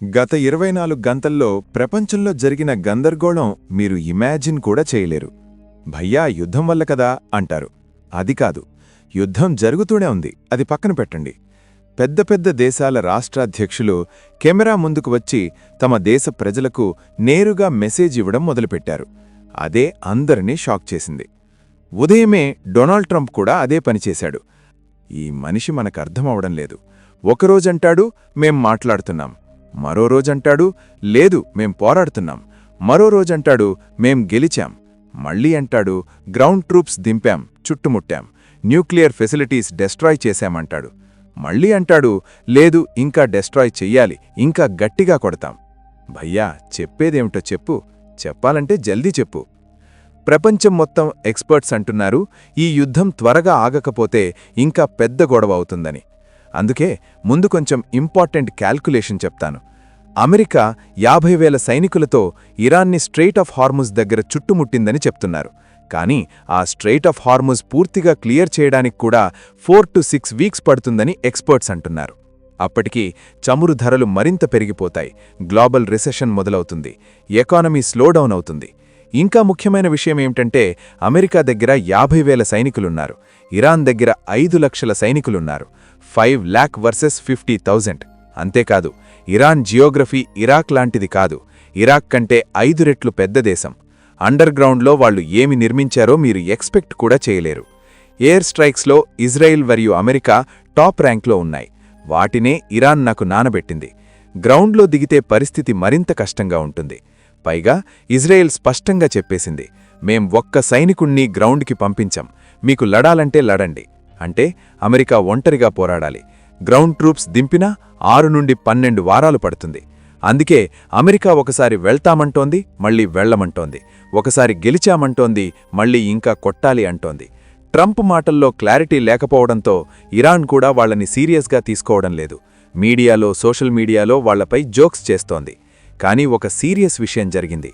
గత 24 గంటల్లో ప్రపంచంలో జరిగిన గందరగోళం మీరు ఇమాజిన్ కూడా చేయలేరు. భయ్యా యుద్ధం వల్ల కదా అంటారు. అది కాదు, యుద్ధం జరుగుతూనే ఉంది, అది పక్కన పెట్టండి. పెద్ద పెద్ద దేశాల రాష్ట్రాధ్యక్షులు కెమెరా ముందుకు వచ్చి తమ దేశ ప్రజలకు నేరుగా మెసేజ్ ఇవ్వడం మొదలుపెట్టారు. అదే అందరినీ షాక్ చేసింది. ఉదయమే డొనాల్డ్ ట్రంప్ కూడా అదే పనిచేశాడు. ఈ మనిషి మనకర్థమవడం లేదు. ఒకరోజంటాడు మేం మాట్లాడుతున్నాం, మరో రోజంటాడు లేదు మేం పోరాడుతున్నాం, మరో రోజంటాడు మేం గెలిచాం, మళ్ళీ అంటాడు గ్రౌండ్ ట్రూప్స్ దింపాం, చుట్టుముట్టాం, న్యూక్లియర్ ఫెసిలిటీస్ డెస్ట్రాయ్ చేశామంటాడు, మళ్ళీ అంటాడు లేదు ఇంకా డెస్ట్రాయ్ చెయ్యాలి, ఇంకా గట్టిగా కొడతాం. భయ్యా చెప్పేదేమిటో చెప్పు, చెప్పాలంటే జల్దీ చెప్పు. ప్రపంచం మొత్తం ఎక్స్పర్ట్స్ అంటున్నారు ఈ యుద్ధం త్వరగా ఆగకపోతే ఇంకా పెద్ద గొడవ అవుతుందని. అందుకే ముందు కొంచెం ఇంపార్టెంట్ క్యాల్కులేషన్ చెప్తాను. అమెరికా 50,000 సైనికులతో ఇరాన్ని స్ట్రెయిట్ ఆఫ్ హార్ముజ్ దగ్గర చుట్టుముట్టిందని చెప్తున్నారు. కానీ ఆ స్ట్రెయిట్ ఆఫ్ హార్ముజ్ పూర్తిగా క్లియర్ చేయడానికి కూడా 4 to 6 వీక్స్ పడుతుందని ఎక్స్పర్ట్స్ అంటున్నారు. అప్పటికి చమురు ధరలు మరింత పెరిగిపోతాయి, గ్లోబల్ రిసెషన్ మొదలవుతుంది, ఎకానమీ స్లోడౌన్ అవుతుంది. ఇంకా ముఖ్యమైన విషయమేమిటంటే అమెరికా దగ్గర 50,000 సైనికులున్నారు, ఇరాన్ దగ్గర 5 లక్షల సైనికులున్నారు. 5 lakh వర్సెస్ 50,000. అంతేకాదు, ఇరాన్ జియోగ్రఫీ ఇరాక్ లాంటిది కాదు, ఇరాక్ కంటే 5 రెట్లు పెద్ద దేశం. అండర్ గ్రౌండ్లో వాళ్లు ఏమి నిర్మించారో మీరు ఎక్స్పెక్ట్ కూడా చేయలేరు. ఎయిర్ స్ట్రైక్స్లో ఇజ్రాయిల్ మరియు అమెరికా టాప్ ర్యాంక్లో ఉన్నాయి. వాటినే ఇరాన్ నాకు నానబెట్టింది. గ్రౌండ్లో దిగితే పరిస్థితి మరింత కష్టంగా ఉంటుంది. పైగా ఇజ్రాయెల్ స్పష్టంగా చెప్పేసింది, మేం ఒక్క సైనికుణ్ణి గ్రౌండ్కి పంపించాం, మీకు లడాలంటే లడండి అంటే అమెరికా ఒంటరిగా పోరాడాలి. గ్రౌండ్ ట్రూప్స్ దింపినా 6 నుండి 12 వారాలు పడుతుంది. అందుకే అమెరికా ఒకసారి వెళ్తామంటోంది, మళ్ళీ వెళ్లమంటోంది, ఒకసారి గెలిచామంటోంది, మళ్ళీ ఇంకా కొట్టాలి అంటోంది. ట్రంప్ మాటల్లో క్లారిటీ లేకపోవడంతో ఇరాన్ కూడా వాళ్లని సీరియస్గా తీసుకోవడం లేదు. మీడియాలో సోషల్ మీడియాలో వాళ్లపై జోక్స్ చేస్తోంది. కానీ ఒక సీరియస్ విషయం జరిగింది.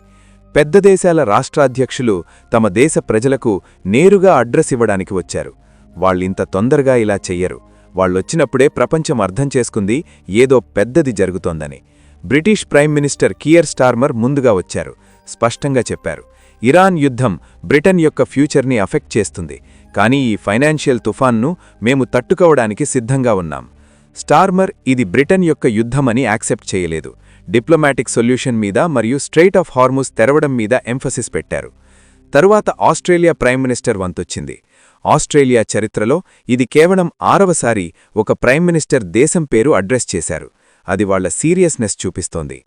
పెద్ద దేశాల రాష్ట్రాధ్యక్షులు తమ దేశ ప్రజలకు నేరుగా అడ్రస్ ఇవ్వడానికి వచ్చారు. వాళ్ళింత తొందరగా ఇలా చెయ్యరు. వాళ్ళొచ్చినప్పుడే ప్రపంచం అర్థం చేసుకుంది ఏదో పెద్దది జరుగుతోందని. బ్రిటిష్ ప్రైమ్ మినిస్టర్ కీయర్ స్టార్మర్ ముందుగా వచ్చారు. స్పష్టంగా చెప్పారు, ఇరాన్ యుద్ధం బ్రిటన్ యొక్క ఫ్యూచర్ని అఫెక్ట్ చేస్తుంది, కానీ ఈ ఫైనాన్షియల్ తుఫాన్ను మేము తట్టుకోవడానికి సిద్ధంగా ఉన్నాం. స్టార్మర్ ఇది బ్రిటన్ యొక్క యుద్ధమని యాక్సెప్ట్ చేయలేదు. డిప్లొమాటిక్ సొల్యూషన్ మీద మరియు స్ట్రెయిట్ ఆఫ్ హార్ముజ్ తెరవడం మీద ఎంఫసిస్ పెట్టారు. తరువాత ఆస్ట్రేలియా ప్రైమ్ మినిస్టర్ వంతొచ్చింది. ఆస్ట్రేలియా చరిత్రలో ఇది కేవలం 6వసారి ఒక ప్రైమ్ మినిస్టర్ దేశం పేరు అడ్రస్ చేశారు. అది వాళ్ల సీరియస్నెస్ చూపిస్తోంది.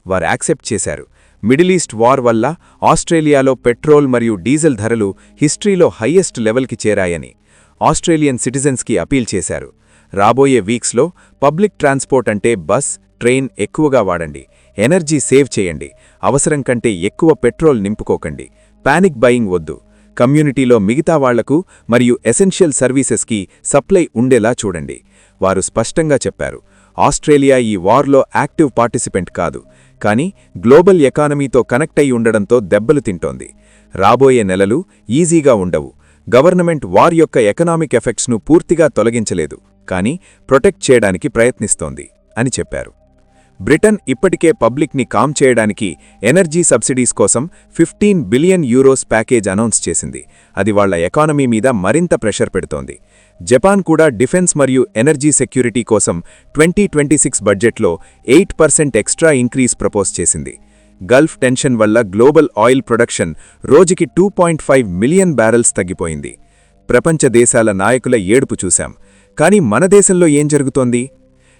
వారు యాక్సెప్ట్ చేశారు, మిడిల్ ఈస్ట్ వార్ వల్ల ఆస్ట్రేలియాలో పెట్రోల్ మరియు డీజిల్ ధరలు హిస్టరీలో హయ్యెస్ట్ లెవెల్కి చేరాయని. ఆస్ట్రేలియన్ సిటిజన్స్కి అపీల్ చేశారు, రాబోయే వీక్స్లో పబ్లిక్ ట్రాన్స్పోర్ట్ అంటే బస్, ట్రైన్ ఎక్కువగా వాడండి, ఎనర్జీ సేవ్ చేయండి, అవసరం కంటే ఎక్కువ పెట్రోల్ నింపుకోకండి, పానిక్ బయింగ్ వద్దు, కమ్యూనిటీలో మిగతా వాళ్లకు మరియు ఎసెన్షియల్ సర్వీసెస్కి సప్లై ఉండేలా చూడండి. వారు స్పష్టంగా చెప్పారు, ఆస్ట్రేలియా ఈ వార్లో యాక్టివ్ పార్టిసిపెంట్ కాదు, కానీ గ్లోబల్ ఎకానమీతో కనెక్ట్ అయి ఉండడంతో దెబ్బలు తింటోంది. రాబోయే నెలలు ఈజీగా ఉండవు. గవర్నమెంట్ వార్ యొక్క ఎకనామిక్ ఎఫెక్ట్స్ను పూర్తిగా తొలగించలేదు, కానీ ప్రొటెక్ట్ చేయడానికి ప్రయత్నిస్తోంది అని చెప్పారు. బ్రిటన్ ఇప్పటికే పబ్లిక్ని కామ్ చేయడానికి ఎనర్జీ సబ్సిడీస్ కోసం 15 బిలియన్ యూరోస్ ప్యాకేజ్ అనౌన్స్ చేసింది. అది వాళ్ల ఎకానమీ మీద మరింత ప్రెషర్ పెడుతోంది. జపాన్ కూడా డిఫెన్స్ మరియు ఎనర్జీ సెక్యూరిటీ కోసం 2026 బడ్జెట్లో 8% ఎక్స్ట్రా ఇంక్రీజ్ ప్రపోజ్ చేసింది. గల్ఫ్ టెన్షన్ వల్ల గ్లోబల్ ఆయిల్ ప్రొడక్షన్ రోజుకి 2.5 మిలియన్ బ్యారెల్స్ తగ్గిపోయింది. ప్రపంచ దేశాల నాయకుల ఏడుపు చూశాం. కానీ మన దేశంలో ఏం జరుగుతోంది?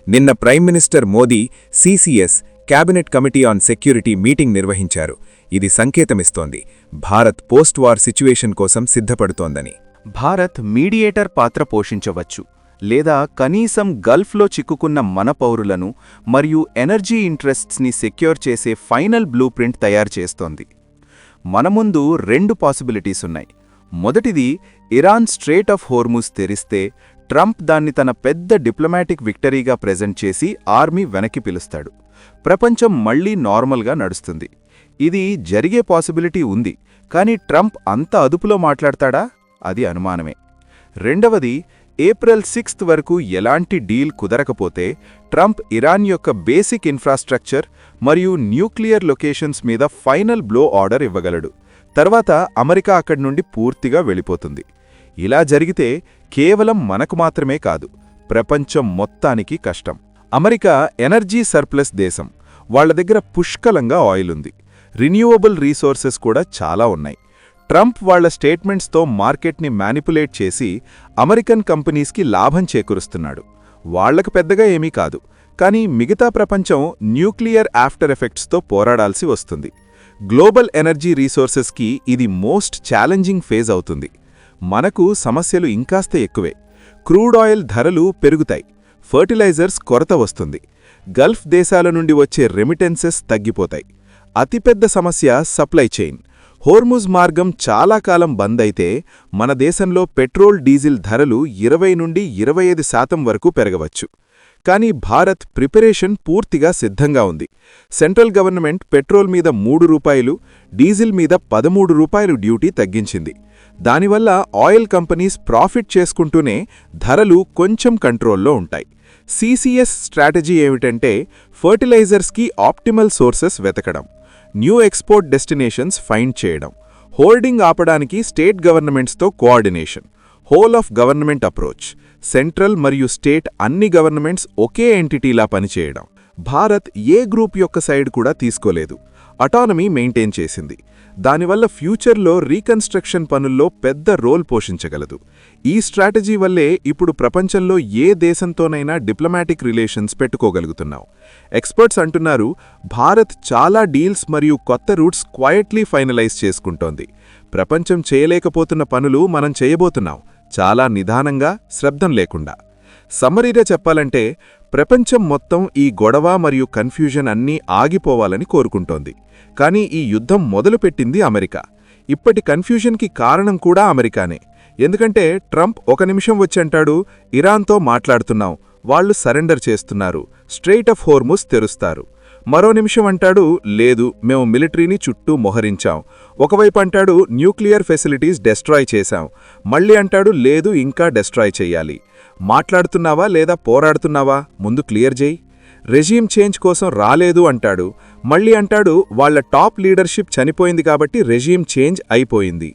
నిన్న prime minister Modi CCS cabinet committee on security meeting నిర్వహించారు. ఇది సంకేతమిస్తోంది భారత్ పోస్ట్ వార్ సిచ్యువేషన్ కోసం సిద్ధపడుతోందని. భారత్ మీడియేటర్ పాత్ర పోషించవచ్చు, లేదా కనీసం గల్ఫ్లో చిక్కుకున్న మన పౌరులను మరియు ఎనర్జీ ఇంట్రెస్ట్స్ని సెక్యూర్ చేసే ఫైనల్ బ్లూ ప్రింట్ తయారు చేస్తోంది. మన ముందు 2 పాసిబిలిటీస్ ఉన్నాయి. మొదటిది, ఇరాన్ స్ట్రెయిట్ ఆఫ్ హోర్ముజ్ తెరిస్తే ట్రంప్ దాన్ని తన పెద్ద డిప్లొమాటిక్ విక్టరీగా ప్రెజెంట్ చేసి ఆర్మీ వెనక్కి పిలుస్తాడు. ప్రపంచం మళ్లీ నార్మల్గా నడుస్తుంది. ఇది జరిగే పాసిబిలిటీ ఉంది, కానీ ట్రంప్ అంత అదుపులో మాట్లాడతాడా? అది అనుమానమే. రెండవది, ఏప్రిల్ 6 వరకు ఎలాంటి డీల్ కుదరకపోతే ట్రంప్ ఇరాన్ యొక్క బేసిక్ ఇన్ఫ్రాస్ట్రక్చర్ మరియు న్యూక్లియర్ లొకేషన్స్ మీద ఫైనల్ బ్లో ఆర్డర్ ఇవ్వగలడు. తర్వాత అమెరికా అక్కడి నుండి పూర్తిగా వెళ్ళిపోతుంది. ఇలా జరిగితే కేవలం మనకు మాత్రమే కాదు, ప్రపంచం మొత్తానికి కష్టం. అమెరికా ఎనర్జీ సర్ప్లస్ దేశం. వాళ్ల దగ్గర పుష్కలంగా ఆయిల్ ఉంది. రిన్యూవబుల్ రీసోర్సెస్ కూడా చాలా ఉన్నాయి. ట్రంప్ వాళ్ల స్టేట్మెంట్స్తో మార్కెట్ని మ్యానిపులేట్ చేసి అమెరికన్ కంపెనీస్కి లాభం చేకూరుస్తున్నాడు. వాళ్లకు పెద్దగా ఏమీ కాదు, కానీ మిగతా ప్రపంచం న్యూక్లియర్ ఆఫ్టర్ ఎఫెక్ట్స్తో పోరాడాల్సి వస్తుంది. గ్లోబల్ ఎనర్జీ రీసోర్సెస్కి ఇది మోస్ట్ ఛాలెంజింగ్ ఫేజ్ అవుతుంది. మనకు సమస్యలు ఇంకాస్త ఎక్కువే. క్రూడ్ ఆయిల్ ధరలు పెరుగుతాయి, ఫర్టిలైజర్స్ కొరత వస్తుంది, గల్ఫ్ దేశాల నుండి వచ్చే రెమిటెన్సెస్ తగ్గిపోతాయి. అతిపెద్ద సమస్య సప్లై చైన్. హోర్ముజ్ మార్గం చాలా కాలం బంద్ అయితే మన దేశంలో పెట్రోల్ డీజిల్ ధరలు 20 నుండి 25% వరకు పెరగవచ్చు. కానీ భారత్ ప్రిపరేషన్ పూర్తిగా సిద్ధంగా ఉంది. సెంట్రల్ గవర్నమెంట్ పెట్రోల్ మీద ₹3, డీజిల్ మీద ₹13 డ్యూటీ తగ్గించింది. దానివల్ల ఆయిల్ కంపెనీస్ ప్రాఫిట్ చేసుకుంటూనే ధరలు కొంచెం కంట్రోల్లో ఉంటాయి. సిసిఎస్ స్ట్రాటజీ ఏమిటంటే ఫర్టిలైజర్స్కి ఆప్టిమల్ సోర్సెస్ వెతకడం, న్యూ ఎక్స్పోర్ట్ డెస్టినేషన్స్ ఫైండ్ చేయడం, హోర్డింగ్ ఆపడానికి స్టేట్ గవర్నమెంట్స్తో coordination, whole of government approach, central మరియు స్టేట్ అన్ని గవర్నమెంట్స్ ఒకే ఎంటిటీలా పనిచేయడం. భారత్ ఏ గ్రూప్ యొక్క సైడ్ కూడా తీసుకోలేదు, అటానమీ మెయింటైన్ చేసింది. దానివల్ల ఫ్యూచర్లో రీకన్స్ట్రక్షన్ పనుల్లో పెద్ద రోల్ పోషించగలదు. ఈ స్ట్రాటజీ వల్లే ఇప్పుడు ప్రపంచంలో ఏ దేశంతోనైనా డిప్లొమాటిక్ రిలేషన్స్ పెట్టుకోగలుగుతున్నాం. ఎక్స్పర్ట్స్ అంటున్నారు, భారత్ చాలా డీల్స్ మరియు కొత్త రూట్స్ క్వయట్లీ ఫైనలైజ్ చేసుకుంటోంది. ప్రపంచం చేయలేకపోతున్న పనులు మనం చేయబోతున్నాం, చాలా నిదానంగా, శ్రద్ధం లేకుండా. సమ్మరీగా చెప్పాలంటే ప్రపంచం మొత్తం ఈ గొడవ మరియు కన్ఫ్యూజన్ అన్నీ ఆగిపోవాలని కోరుకుంటోంది. కానీ ఈ యుద్ధం మొదలుపెట్టింది అమెరికా. ఇప్పటి కన్ఫ్యూజన్కి కారణం కూడా అమెరికానే. ఎందుకంటే ట్రంప్ ఒక నిమిషం వచ్చంటాడు, ఇరాన్తో మాట్లాడుతున్నాం, వాళ్లు సరెండర్ చేస్తున్నారు, స్ట్రెయిట్ ఆఫ్ హోర్ముజ్ తెరుస్తారు. మరో నిమిషం అంటాడు, లేదు, మేము మిలిటరీని చుట్టూ మొహరించాం. ఒకవైపు అంటాడు, న్యూక్లియర్ ఫెసిలిటీస్ డెస్ట్రాయ్ చేశాం. మళ్ళీ అంటాడు, లేదు, ఇంకా డెస్ట్రాయ్ చెయ్యాలి. మాట్లాడుతున్నావా లేదా పోరాడుతున్నావా, ముందు క్లియర్ చేయి. రెజీమ్ చేంజ్ కోసం రాలేదు అంటాడు. మళ్ళీ అంటాడు, వాళ్ల టాప్ లీడర్షిప్ చనిపోయింది కాబట్టి రెజీమ్ చేంజ్ అయిపోయింది.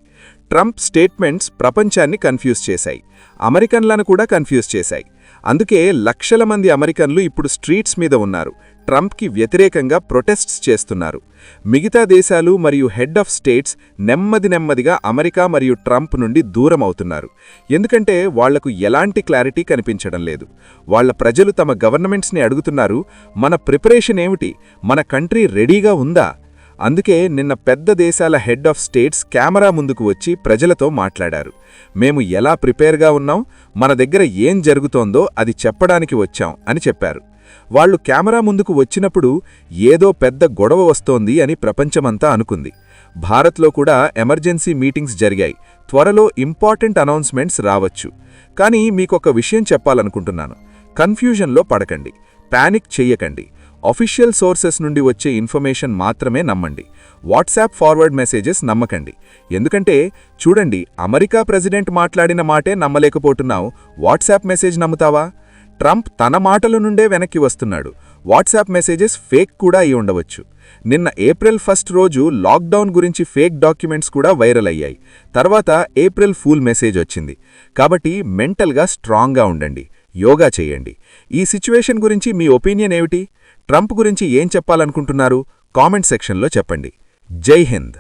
ట్రంప్ స్టేట్మెంట్స్ ప్రపంచాన్ని కన్ఫ్యూజ్ చేశాయి, అమెరికన్లను కూడా కన్ఫ్యూజ్ చేశాయి. అందుకే లక్షల మంది అమెరికన్లు ఇప్పుడు స్ట్రీట్స్ మీద ఉన్నారు, ట్రంప్కి వ్యతిరేకంగా ప్రొటెస్ట్స్ చేస్తున్నారు. మిగతా దేశాలు మరియు హెడ్ ఆఫ్ స్టేట్స్ నెమ్మదిగా అమెరికా మరియు ట్రంప్ నుండి దూరం అవుతున్నారు. ఎందుకంటే వాళ్లకు ఎలాంటి క్లారిటీ కనిపించడం లేదు. వాళ్ల ప్రజలు తమ గవర్నమెంట్స్ని అడుగుతున్నారు, మన ప్రిపరేషన్ ఏమిటి, మన కంట్రీ రెడీగా ఉందా? అందుకే నిన్న పెద్ద దేశాల హెడ్ ఆఫ్ స్టేట్స్ కెమెరా ముందుకు వచ్చి ప్రజలతో మాట్లాడారు. మేము ఎలా ప్రిపేర్గా ఉన్నాం, మన దగ్గర ఏం జరుగుతోందో అది చెప్పడానికి వచ్చాం అని చెప్పారు. వాళ్లు కెమెరా ముందుకు వచ్చినప్పుడు ఏదో పెద్ద గొడవ వస్తోంది అని ప్రపంచమంతా అనుకుంది. భారత్లో కూడా ఎమర్జెన్సీ మీటింగ్స్ జరిగాయి. త్వరలో ఇంపార్టెంట్ అనౌన్స్మెంట్స్ రావచ్చు. కానీ మీకొక విషయం చెప్పాలనుకుంటున్నాను, కన్ఫ్యూజన్లో పడకండి, పానిక్ చెయ్యకండి. అఫీషియల్ సోర్సెస్ నుండి వచ్చే ఇన్ఫర్మేషన్ మాత్రమే నమ్మండి. వాట్సాప్ ఫార్వర్డ్ మెసేజెస్ నమ్మకండి. ఎందుకంటే చూడండి, అమెరికా ప్రెసిడెంట్ మాట్లాడిన మాటే నమ్మలేకపోతున్నావు, వాట్సాప్ మెసేజ్ నమ్ముతావా? ట్రంప్ తన మాటల నుండే వెనక్కి వస్తున్నాడు. వాట్సాప్ మెసేజెస్ ఫేక్ కూడా అయి ఉండవచ్చు. నిన్న ఏప్రిల్ 1 రోజు లాక్డౌన్ గురించి ఫేక్ డాక్యుమెంట్స్ కూడా వైరల్ అయ్యాయి. తర్వాత ఏప్రిల్ ఫూల్ మెసేజ్ వచ్చింది. కాబట్టి మెంటల్గా స్ట్రాంగ్గా ఉండండి, యోగా చేయండి. ఈ సిచ్యువేషన్ గురించి మీ ఒపీనియన్ ఏమిటి? ట్రంప్ గురించి ఏం చెప్పాలనుకుంటున్నారు? కామెంట్ సెక్షన్లో చెప్పండి. జై హింద్.